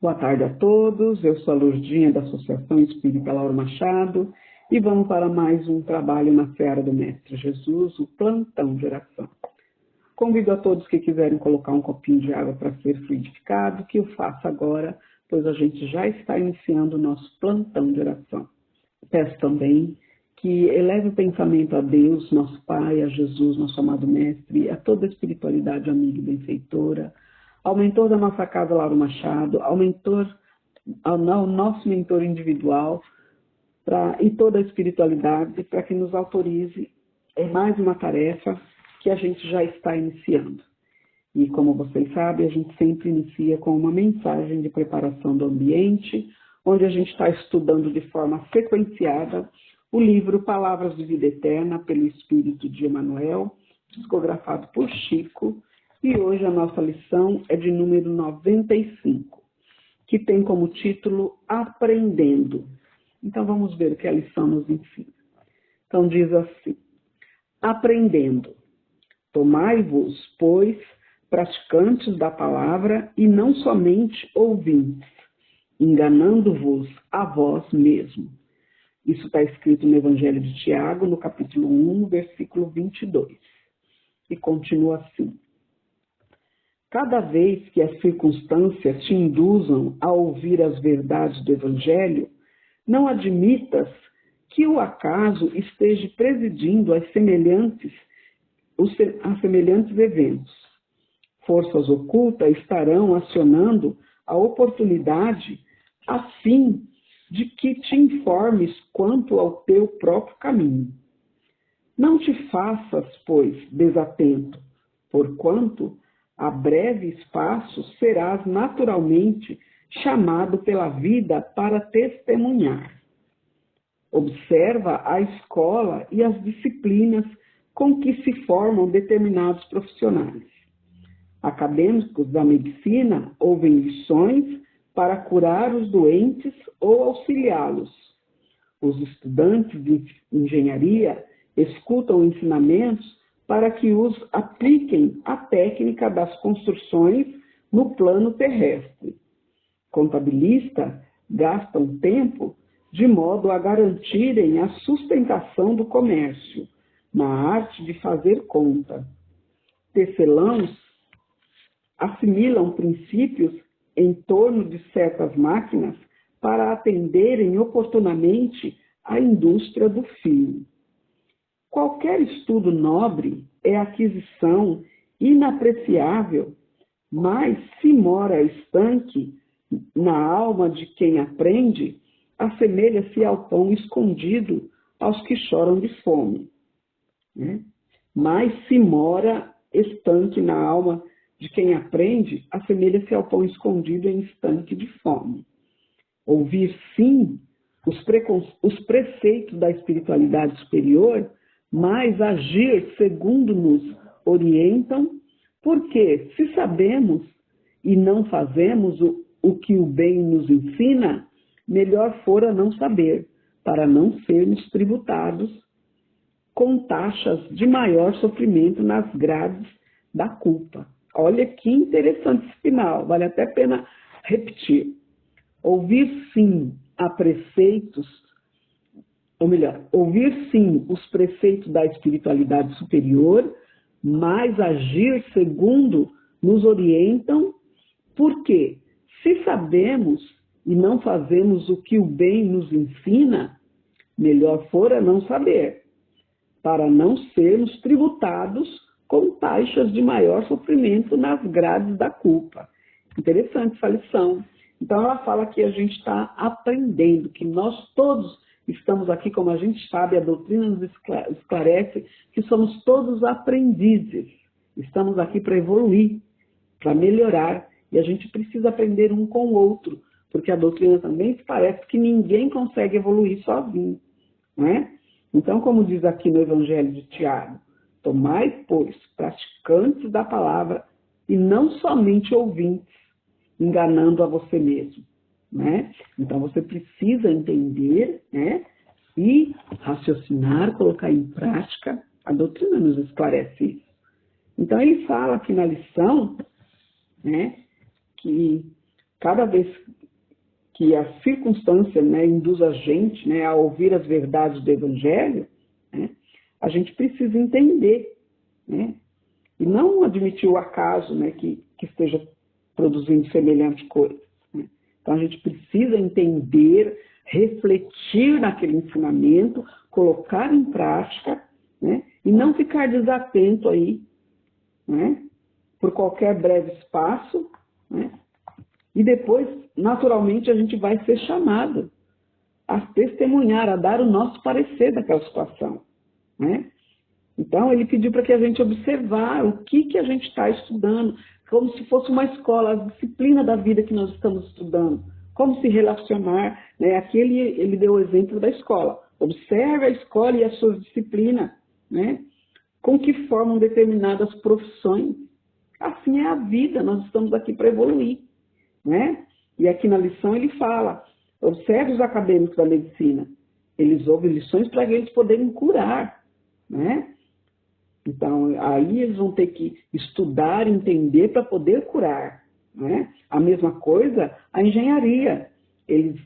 Boa tarde a todos, eu sou a Lourdinha da Associação Espírita Lauro Machado e vamos para mais um trabalho na Seara do Mestre Jesus, o Plantão de Oração. Convido a todos que quiserem colocar um copinho de água para ser fluidificado, que o faça agora, pois a gente já está iniciando o nosso plantão de oração. Peço também que eleve o pensamento a Deus, nosso Pai, a Jesus, nosso amado Mestre, a toda a espiritualidade amiga e benfeitora, ao mentor da nossa casa, Lauro Machado, ao nosso mentor individual e toda a espiritualidade, para que nos autorize em mais uma tarefa que a gente já está iniciando. E como vocês sabem, a gente sempre inicia com uma mensagem de preparação do ambiente, onde a gente está estudando de forma sequenciada o livro Palavras de Vida Eterna, pelo Espírito de Emmanuel, psicografado por Chico, e hoje a nossa lição é de número 95, que tem como título Aprendendo. Então vamos ver o que a lição nos ensina. Então diz assim: Aprendendo, tomai-vos, pois, praticantes da palavra e não somente ouvintes, enganando-vos a vós mesmo. Isso está escrito no Evangelho de Tiago, no capítulo 1, versículo 22. E continua assim: Cada vez que as circunstâncias te induzam a ouvir as verdades do Evangelho, não admitas que o acaso esteja presidindo a semelhantes eventos. Forças ocultas estarão acionando a oportunidade a fim de que te informes quanto ao teu próprio caminho. Não te faças, pois, desatento, porquanto a breve espaço serás naturalmente chamado pela vida para testemunhar. Observa a escola e as disciplinas com que se formam determinados profissionais. Acadêmicos da medicina ouvem lições para curar os doentes ou auxiliá-los. Os estudantes de engenharia escutam ensinamentos para que os apliquem à técnica das construções no plano terrestre. Contabilistas gastam tempo de modo a garantirem a sustentação do comércio, na arte de fazer conta. Tecelãos assimilam princípios em torno de certas máquinas para atenderem oportunamente à indústria do fio. Qualquer estudo nobre é aquisição inapreciável, mas se mora estanque na alma de quem aprende, assemelha-se ao pão escondido aos que choram de fome. Mas se mora estanque na alma de quem aprende, assemelha-se ao pão escondido em estanque de fome. Ouvir, sim, os preceitos da espiritualidade superior, mas agir segundo nos orientam, porque se sabemos e não fazemos o que o bem nos ensina, melhor fora não saber, para não sermos tributados com taxas de maior sofrimento nas grades da culpa. Olha que interessante esse final, vale até a pena repetir. Ouvir sim a preceitos, ou melhor, ouvir sim os preceitos da espiritualidade superior, mas agir segundo nos orientam, porque se sabemos e não fazemos o que o bem nos ensina, melhor fora não saber, para não sermos tributados com taxas de maior sofrimento nas grades da culpa. Interessante essa lição. Então ela fala que a gente está aprendendo, que nós todos estamos aqui, como a gente sabe, a doutrina nos esclarece que somos todos aprendizes. Estamos aqui para evoluir, para melhorar, e a gente precisa aprender um com o outro, porque a doutrina também esclarece que ninguém consegue evoluir sozinho, não é? Então, como diz aqui no Evangelho de Tiago, tomai, pois, praticantes da palavra e não somente ouvintes, enganando a você mesmo. Né? Então, você precisa entender, né, e raciocinar, colocar em prática. A doutrina nos esclarece isso. Então, ele fala aqui na lição, né, que cada vez que a circunstância, né, induz a gente, né, a ouvir as verdades do Evangelho, né, a gente precisa entender, né, e não admitir o acaso, né, que esteja produzindo semelhante coisa. Né. Então a gente precisa entender, refletir naquele ensinamento, colocar em prática, né, e não ficar desatento aí, né, por qualquer breve espaço, né, e depois, naturalmente, a gente vai ser chamado a testemunhar, a dar o nosso parecer daquela situação, né? Então, ele pediu para que a gente observar o que a gente está estudando, como se fosse uma escola, a disciplina da vida que nós estamos estudando, como se relacionar, né? Aqui ele deu o exemplo da escola. Observe a escola e as suas disciplinas, né? Com que formam determinadas profissões. Assim é a vida, nós estamos aqui para evoluir, né? E aqui na lição ele fala, observe os acadêmicos da medicina, eles ouvem lições para eles poderem curar, né? Então, aí eles vão ter que estudar, entender para poder curar, né? A mesma coisa, a engenharia, eles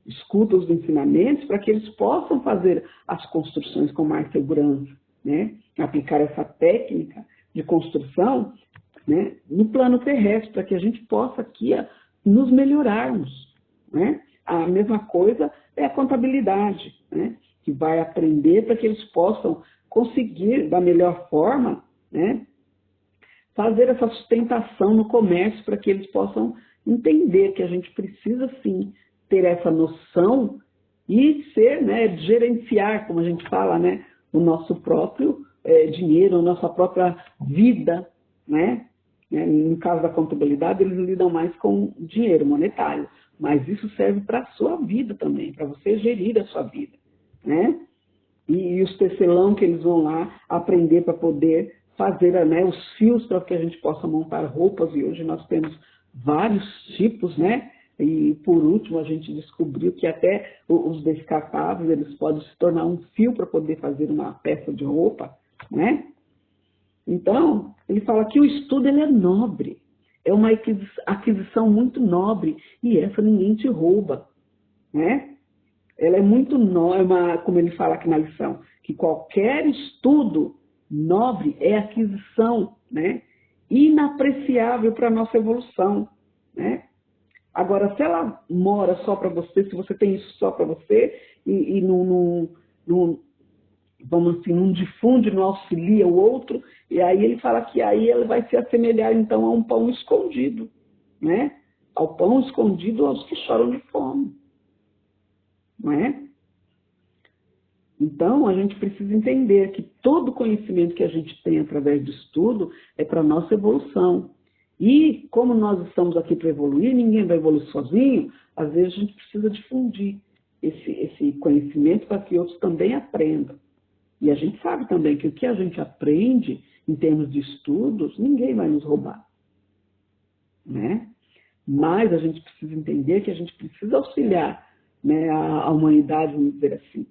escutam os ensinamentos para que eles possam fazer as construções com mais segurança, né? Aplicar essa técnica de construção, né, no plano terrestre, para que a gente possa aqui nos melhorarmos, né? A mesma coisa é a contabilidade, né, que vai aprender para que eles possam conseguir, da melhor forma, né, fazer essa sustentação no comércio, para que eles possam entender que a gente precisa, sim, ter essa noção e ser, né, gerenciar, como a gente fala, né, o nosso próprio dinheiro, a nossa própria vida, né? No caso da contabilidade, eles lidam mais com dinheiro monetário, mas isso serve para a sua vida também, para você gerir a sua vida, né? E os tecelão que eles vão lá aprender para poder fazer, né, os fios para que a gente possa montar roupas, e hoje nós temos vários tipos, né? E por último a gente descobriu que até os descartáveis, eles podem se tornar um fio para poder fazer uma peça de roupa, né? Então, ele fala que o estudo ele é nobre, é uma aquisição muito nobre, e essa ninguém te rouba, né? Ela é muito nobre, como ele fala aqui na lição, que qualquer estudo nobre é aquisição, né? Inapreciável para a nossa evolução, né? Agora, se ela mora só para você, se você tem isso só para você, e não, vamos assim, não difunde, não auxilia o outro, e aí ele fala que aí ele vai se assemelhar, então, a um pão escondido, né? Ao pão escondido aos que choram de fome, não é? Então, a gente precisa entender que todo conhecimento que a gente tem através do estudo é para a nossa evolução. E, como nós estamos aqui para evoluir, ninguém vai evoluir sozinho, às vezes a gente precisa difundir esse conhecimento para que outros também aprendam. E a gente sabe também que o que a gente aprende em termos de estudos, ninguém vai nos roubar, né? Mas a gente precisa entender que a gente precisa auxiliar, né, a humanidade, vamos dizer assim,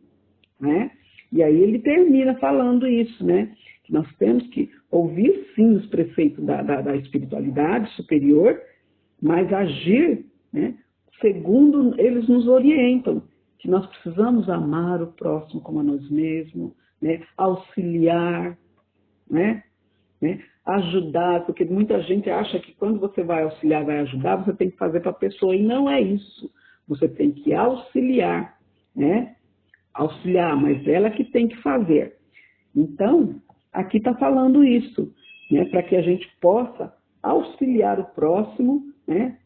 né? E aí ele termina falando isso, né? Que nós temos que ouvir, sim, os preceitos da espiritualidade superior, mas agir, né, segundo eles nos orientam, que nós precisamos amar o próximo como a nós mesmos, né, auxiliar, né, ajudar, porque muita gente acha que quando você vai auxiliar, vai ajudar, você tem que fazer para a pessoa, e não é isso. Você tem que auxiliar, né, auxiliar, mas ela que tem que fazer. Então, aqui está falando isso, né, para que a gente possa auxiliar o próximo, né,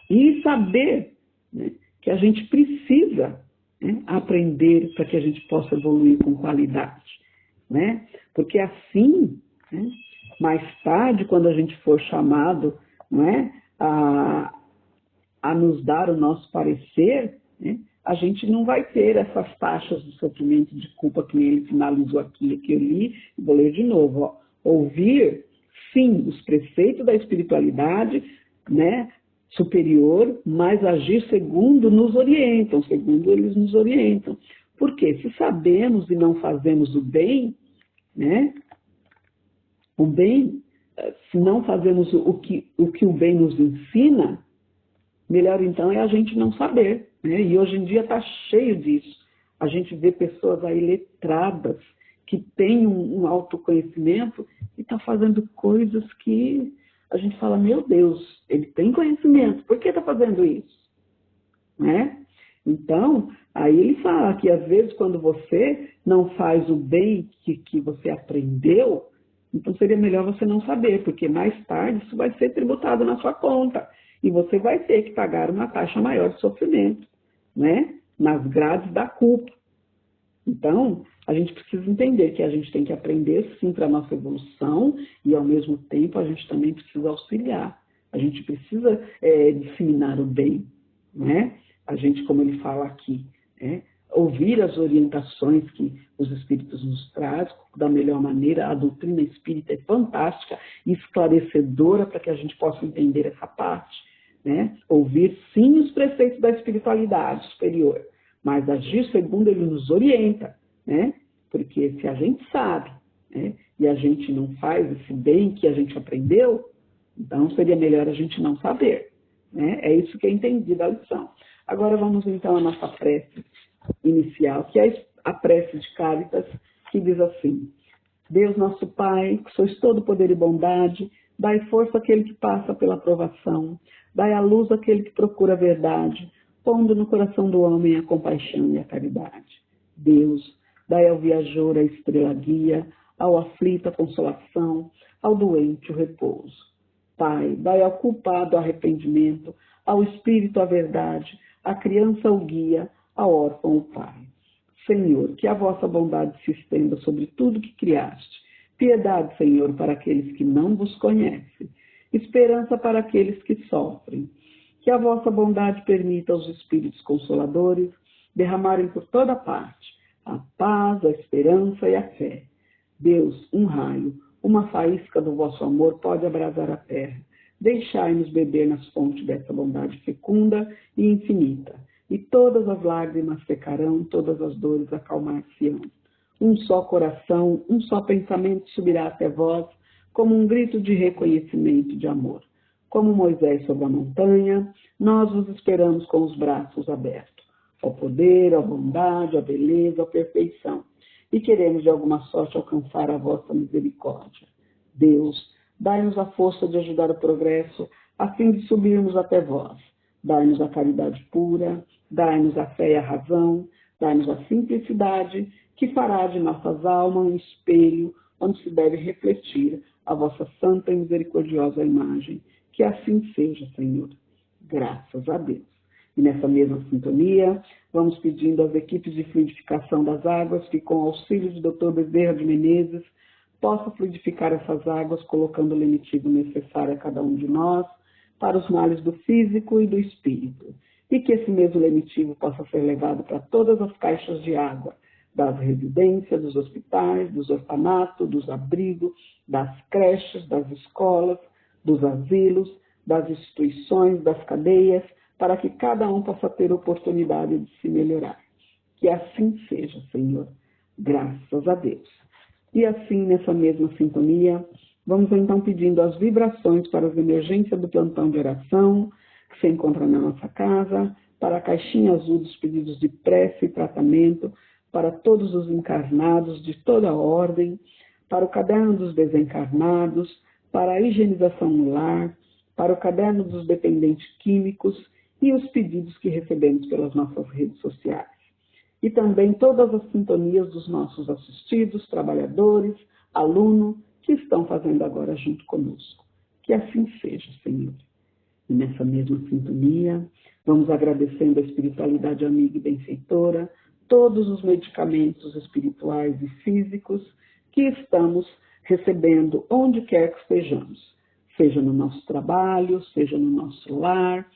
e saber, né, que a gente precisa, né, aprender para que a gente possa evoluir com qualidade, né? Porque assim, né, mais tarde, quando a gente for chamado, né, a nos dar o nosso parecer, né, a gente não vai ter essas taxas de sofrimento e de culpa que ele finalizou aqui, que eu li, vou ler de novo. Ó. Ouvir, sim, os preceitos da espiritualidade, né, superior, mas agir segundo nos orientam, segundo eles nos orientam. Porque se sabemos e não fazemos o bem, né, o bem, se não fazemos o que o bem nos ensina, Melhor então é a gente não saber, né? E hoje em dia está cheio disso. A gente vê pessoas aí letradas, que têm um autoconhecimento e está fazendo coisas que a gente fala, meu Deus, ele tem conhecimento, por que está fazendo isso? Né? Então, aí ele fala que às vezes quando você não faz o bem que você aprendeu, então seria melhor você não saber, porque mais tarde isso vai ser tributado na sua conta e você vai ter que pagar uma taxa maior de sofrimento, né? Nas grades da culpa. Então, a gente precisa entender que a gente tem que aprender sim para a nossa evolução e ao mesmo tempo a gente também precisa auxiliar. A gente precisa disseminar o bem, né? A gente, como ele fala aqui, ouvir as orientações que os espíritos nos trazem da melhor maneira. A doutrina espírita é fantástica e esclarecedora para que a gente possa entender essa parte, né? Ouvir sim os preceitos da espiritualidade superior, mas agir segundo ele nos orienta, né? Porque se a gente sabe, né, e a gente não faz esse bem que a gente aprendeu, então seria melhor a gente não saber, né? É isso que eu entendi da lição. Agora vamos então à nossa prece inicial, que é a prece de Cáritas, que diz assim: Deus nosso Pai, que sois todo poder e bondade, dai força àquele que passa pela provação, dai a luz àquele que procura a verdade, pondo no coração do homem a compaixão e a caridade. Deus, dai ao viajor a estrela guia, ao aflito a consolação, ao doente o repouso. Pai, dai ao culpado o arrependimento, ao espírito a verdade, à criança o guia, ao órfão o pai. Senhor, que a vossa bondade se estenda sobre tudo que criaste. Piedade, Senhor, para aqueles que não vos conhecem. Esperança para aqueles que sofrem. Que a vossa bondade permita aos espíritos consoladores derramarem por toda parte a paz, a esperança e a fé. Deus, um raio, uma faísca do vosso amor pode abrasar a terra. Deixai-nos beber nas fontes dessa bondade fecunda e infinita. E todas as lágrimas secarão, todas as dores acalmar-se-ão. Um só coração, um só pensamento subirá até vós, como um grito de reconhecimento e de amor. Como Moisés sobre a montanha, nós vos esperamos com os braços abertos. Ao poder, à bondade, à beleza, à perfeição. E queremos de alguma sorte alcançar a vossa misericórdia. Deus, dai-nos a força de ajudar o progresso, a fim de subirmos até vós. Dai-nos a caridade pura, dai-nos a fé e a razão, dai-nos a simplicidade, que fará de nossas almas um espelho onde se deve refletir a vossa santa e misericordiosa imagem. Que assim seja, Senhor. Graças a Deus. E nessa mesma sintonia, vamos pedindo às equipes de fluidificação das águas que, com o auxílio do Dr. Bezerra de Menezes, possa fluidificar essas águas, colocando o lenitivo necessário a cada um de nós, para os males do físico e do espírito. E que esse mesmo lenitivo possa ser levado para todas as caixas de água, das residências, dos hospitais, dos orfanatos, dos abrigos, das creches, das escolas, dos asilos, das instituições, das cadeias, para que cada um possa ter oportunidade de se melhorar. Que assim seja, Senhor. Graças a Deus. E assim, nessa mesma sintonia, vamos então pedindo as vibrações para as emergências do plantão de oração, que se encontra na nossa casa, para a caixinha azul dos pedidos de prece e tratamento, para todos os encarnados de toda a ordem, para o caderno dos desencarnados, para a higienização no lar, para o caderno dos dependentes químicos e os pedidos que recebemos pelas nossas redes sociais. E também todas as sintonias dos nossos assistidos, trabalhadores, alunos, que estão fazendo agora junto conosco. Que assim seja, Senhor. E nessa mesma sintonia, vamos agradecendo a espiritualidade amiga e benfeitora, todos os medicamentos espirituais e físicos que estamos recebendo onde quer que estejamos, seja no nosso trabalho, seja no nosso lar,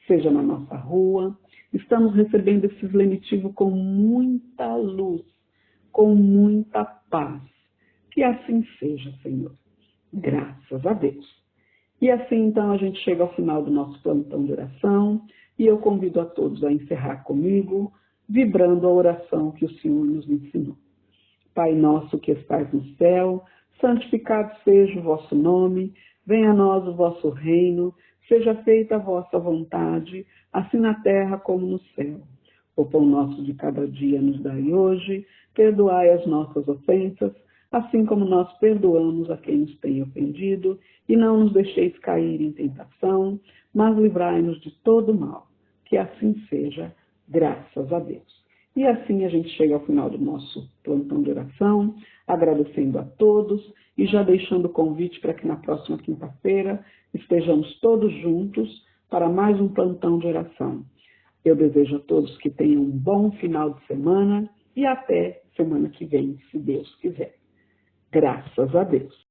seja na nossa rua. Estamos recebendo esses lenitivos com muita luz, com muita paz. Que assim seja, Senhor. Graças a Deus. E assim, então, a gente chega ao final do nosso plantão de oração e eu convido a todos a encerrar comigo, vibrando a oração que o Senhor nos ensinou. Pai nosso que estais no céu, santificado seja o vosso nome, venha a nós o vosso reino, Seja feita a vossa vontade, assim na terra como no céu. O pão nosso de cada dia nos dai hoje, perdoai as nossas ofensas, assim como nós perdoamos a quem nos tem ofendido, e não nos deixeis cair em tentação, mas livrai-nos de todo mal. Que assim seja, graças a Deus. E assim a gente chega ao final do nosso plantão de oração, agradecendo a todos e já deixando o convite para que na próxima quinta-feira estejamos todos juntos para mais um plantão de oração. Eu desejo a todos que tenham um bom final de semana e até semana que vem, se Deus quiser. Graças a Deus.